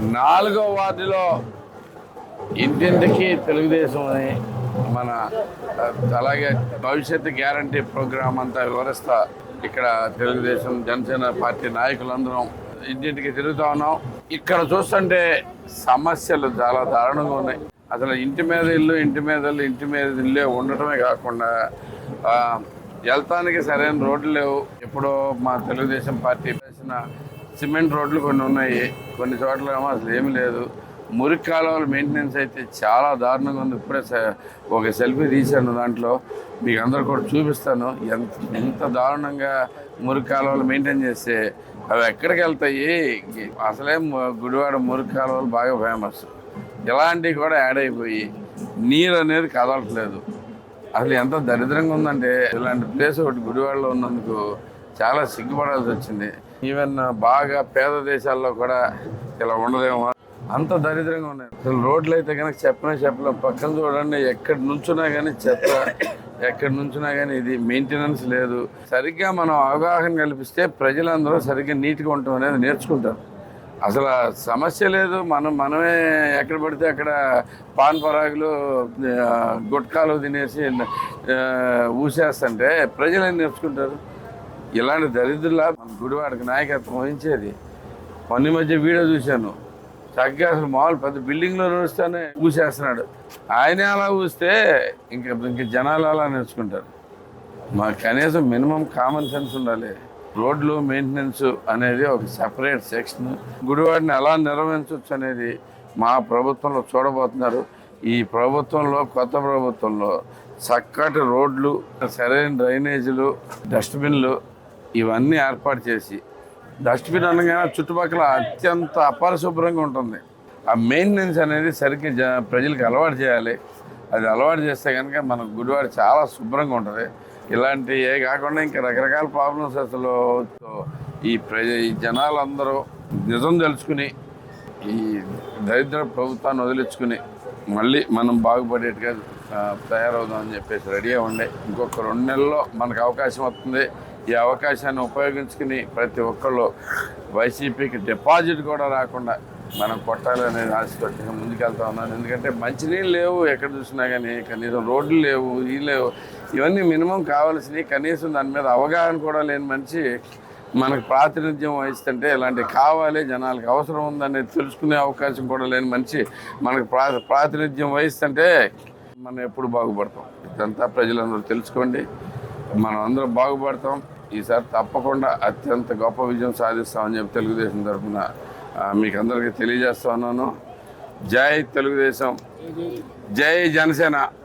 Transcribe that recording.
4వ వార్డులో ఇంటింటికి తెలుగుదేశం అని మన అలాగే భవిష్యత్తు గ్యారంటీ ప్రోగ్రాం అంతా వివరిస్తా ఇక్కడ తెలుగుదేశం జనసేన పార్టీ నాయకులందరం ఇంటింటికి తిరుగుతా ఉన్నాం. ఇక్కడ చూస్తుంటే సమస్యలు చాలా దారుణంగా ఉన్నాయి. అసలు ఇంటి మీద ఇల్లు ఇల్లే ఉండటమే కాకుండా వెళ్తానికి సరైన రోడ్లు లేవు. ఎప్పుడో మా తెలుగుదేశం పార్టీ వేసిన సిమెంట్ రోడ్లు కొన్ని ఉన్నాయి, కొన్ని చోట్ల ఏమో అసలు ఏమీ లేదు. మురికి కాలువల మెయింటెనెన్స్ అయితే చాలా దారుణంగా ఉంది. ఇప్పుడే ఒక సెల్ఫీ తీశాను, దాంట్లో మీకు అందరు కూడా చూపిస్తాను. ఎంత దారుణంగా మురికి కాలువలు మెయింటైన్ చేస్తే అవి ఎక్కడికి వెళ్తాయి. అసలే గుడివాడ మురికి కాలువలు బాగా ఫేమస్. ఇలాంటివి కూడా యాడ్ అయిపోయి నీరు అనేది కదలట్లేదు. అసలు ఎంత దరిద్రంగా ఉందంటే ఇలాంటి ప్లేస్ ఒకటి గుడివాడలో ఉన్నందుకు చాలా సిగ్గుపడాల్సి వచ్చింది. ఈవెన్ బాగా పేద దేశాల్లో కూడా ఇలా ఉండదేమో, అంత దరిద్రంగా ఉన్నాయి. అసలు రోడ్లు అయితే కనుక చెప్పలేం. పక్కన చూడండి, ఎక్కడ నుంచున్నా కానీ చెత్త, ఎక్కడ నుంచున్నా కానీ ఇది మెయింటెనెన్స్ లేదు. సరిగ్గా మనం అవగాహన కల్పిస్తే ప్రజలందరూ సరిగ్గా నీట్గా ఉండటం అనేది నేర్చుకుంటారు. అసలు సమస్య లేదు. మనమే ఎక్కడ పడితే అక్కడ పాన్ పరాగులు గుట్కాలు తినేసి ఊసేస్తుంటే ప్రజలు ఏం నేర్చుకుంటారు? ఇలాంటి దరిద్రుల మన గుడివాడికి నాయకత్వం వహించేది. మొన్న మధ్య వీడియో చూశాను, చక్కగా అసలు మామూలు పెద్ద బిల్డింగ్లో నడుస్తానే ఊసేస్తున్నాడు. ఆయనే అలా ఊస్తే ఇంక జనాలు అలా నేర్చుకుంటారు. కనీసం మినిమం కామన్ సెన్స్ ఉండాలి. రోడ్లు మెయింటెనెన్స్ అనేది ఒక సెపరేట్ సెక్షన్. గుడివాడిని ఎలా నిర్వహించవచ్చు అనేది మా ప్రభుత్వంలో చూడబోతున్నారు. ఈ ప్రభుత్వంలో, కొత్త ప్రభుత్వంలో చక్కటి రోడ్లు, సరైన డ్రైనేజీలు, డస్ట్బిన్లు ఇవన్నీ ఏర్పాటు చేసి, డస్ట్బిన్ అనగానే చుట్టుపక్కల అత్యంత అపరిశుభ్రంగా ఉంటుంది. ఆ మెయింటెనెన్స్ అనేది సరిగ్గా ప్రజలకు అలవాటు చేయాలి. అది అలవాటు చేస్తే కనుక మన గుడివాడ చాలా శుభ్రంగా ఉంటుంది. ఇలాంటివి కాకుండా ఇంకా రకరకాల ప్రాబ్లమ్స్. అసలు ఈ జనాలందరూ నిజం తెలుసుకుని ఈ దరిద్ర ప్రభుత్వాన్ని వదిలించుకుని మళ్ళీ మనం బాగుపడేట్టుగా తయారవుదామని చెప్పేసి రెడీ అవ్వండి. ఇంకొక 2 నెలల్లో మనకు అవకాశం వస్తుంది. ఈ అవకాశాన్ని ఉపయోగించుకుని ప్రతి ఒక్కళ్ళు వైసీపీకి డిపాజిట్ కూడా రాకుండా మనం కొట్టాలి అనేది ఆశపట్టి ముందుకెళ్తా ఉన్నాను. ఎందుకంటే మంచినీళ్ళు లేవు, ఎక్కడ చూసినా కానీ కనీసం రోడ్లు లేవు, లేవు. ఇవన్నీ మినిమం కావాల్సినవి. కనీసం దాని మీద అవగాహన కూడా లేని మనిషి మనకు ప్రాతినిధ్యం వహిస్తుంటే ఇలాంటివి కావాలి, జనాలకు అవసరం ఉందనేది తెలుసుకునే అవకాశం కూడా లేని మనిషి మనకు ప్రాతినిధ్యం వహిస్తుంటే మనం ఎప్పుడు బాగుపడతాం. ఇదంతా ప్రజలందరూ తెలుసుకోండి. మనం అందరం బాగుపడతాం. ఈసారి తప్పకుండా అత్యంత గొప్ప విజయం సాధిస్తామని చెప్పి తెలుగుదేశం తరఫున మీకు అందరికీ తెలియజేస్తా ఉన్నాను. జై తెలుగుదేశం, జై జనసేన.